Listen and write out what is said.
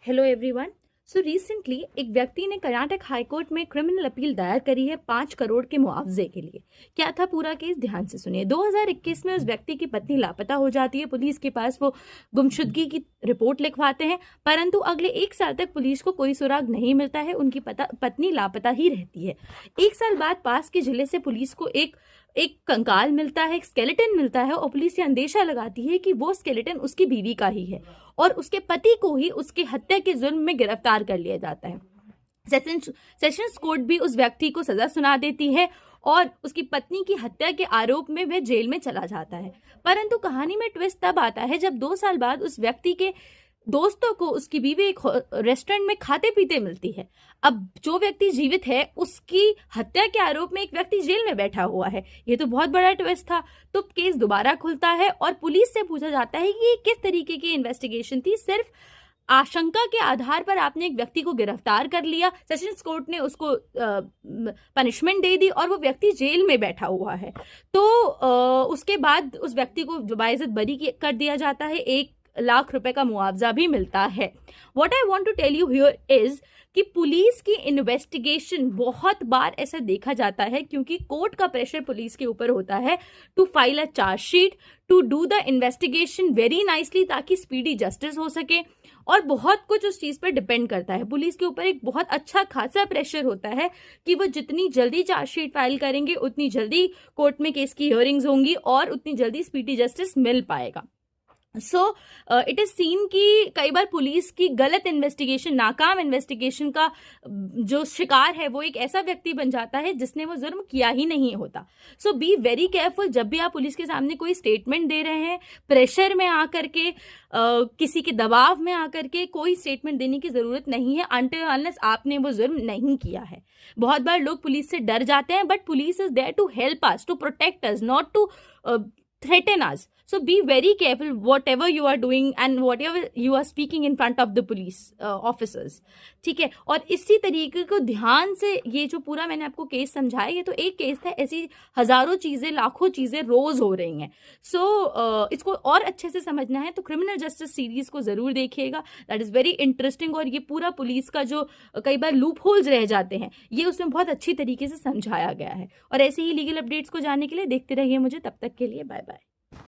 Hello everyone. So recently एक व्यक्ति ने कर्नाटक हाईकोर्ट में क्रिमिनल अपील दायर करी है 5 करोड़ के मुआवजे के लिए। क्या था पूरा केस, ध्यान से सुनिए। 2021 में उस व्यक्ति की पत्नी लापता हो जाती है। पुलिस के पास वो गुमशुदगी की रिपोर्ट लिखवाते हैं, परंतु अगले 1 साल तक पुलिस को कोई सुराग नहीं मिलता है। उनकी पत्नी लापता ही रहती है। 1 साल बाद पास के जिले से पुलिस को एक कंकाल मिलता है, एक स्केलेटन मिलता है, और पुलिस ये अंदेशा लगाती है कि वो स्केलेटन उसकी बीवी का ही है और उसके पति को ही उसकी हत्या के जुर्म में गिरफ्तार कर लिया जाता है। सेशंस कोर्ट भी उस व्यक्ति को सजा सुना देती है और उसकी पत्नी की हत्या के आरोप में वह जेल में चला जाता है। परंतु कहानी में ट्विस्ट तब आता है जब 2 साल बाद उस व्यक्ति के दोस्तों को उसकी बीवी एक रेस्टोरेंट में खाते पीते मिलती है। अब जो व्यक्ति जीवित है उसकी हत्या के आरोप में एक व्यक्ति जेल में बैठा हुआ है। ये तो बहुत बड़ा ट्विस्ट था। तो केस दोबारा खुलता है और पुलिस से पूछा जाता है कि ये किस तरीके की इन्वेस्टिगेशन थी। सिर्फ आशंका के आधार पर आपने एक व्यक्ति को गिरफ्तार कर लिया, सेशंस कोर्ट ने उसको पनिशमेंट दे दी और वो व्यक्ति जेल में बैठा हुआ है। तो उसके बाद उस व्यक्ति को बाइज्जत बरी कर दिया जाता है। 1 लाख रुपए का मुआवजा भी मिलता है। What I want to tell you here is कि पुलिस की इन्वेस्टिगेशन बहुत बार ऐसा देखा जाता है क्योंकि कोर्ट का प्रेशर पुलिस के ऊपर होता है to file a chargesheet, to do the investigation very nicely ताकि स्पीडी जस्टिस हो सके, और बहुत कुछ उस चीज पर डिपेंड करता है। पुलिस के ऊपर एक बहुत अच्छा खासा प्रेशर होता है कि वो जितनी जल्दी चार्जशीट फाइल करेंगे उतनी जल्दी कोर्ट में केस की हियरिंग्स होंगी और उतनी जल्दी स्पीडी जस्टिस मिल पाएगा। सो इट इज सीन कि कई बार पुलिस की गलत इन्वेस्टिगेशन, नाकाम इन्वेस्टिगेशन का जो शिकार है वो एक ऐसा व्यक्ति बन जाता है जिसने वो जुर्म किया ही नहीं होता। सो बी वेरी केयरफुल जब भी आप पुलिस के सामने कोई स्टेटमेंट दे रहे हैं। प्रेशर में आकर के किसी के दबाव में आकर के कोई स्टेटमेंट देने की जरूरत नहीं है अनटिल अनलेस आपने वो जुर्म नहीं किया है। बहुत बार लोग पुलिस से डर जाते हैं, but police is there to help us, to protect us, not to threaten us. So be very careful whatever you are doing and whatever you are speaking in front of the police officers. ठीक है। और इसी तरीके को ध्यान से, ये जो पूरा मैंने आपको केस समझाया ये तो एक केस था, ऐसी हजारों चीजें, लाखों चीजें रोज हो रही हैं। सो इसको और अच्छे से समझना है तो क्रिमिनल जस्टिस सीरीज को जरूर देखिएगा। That is very interesting. और ये पूरा पुलिस का जो कई बार लूप होल्स रह जाते हैं ये उसमें बहुत अच्छी तरीके से समझाया गया है। और ऐसे ही लीगल अपडेट्स को जानने के लिए देखते रहिए मुझे। तब तक के लिए बाय बाय।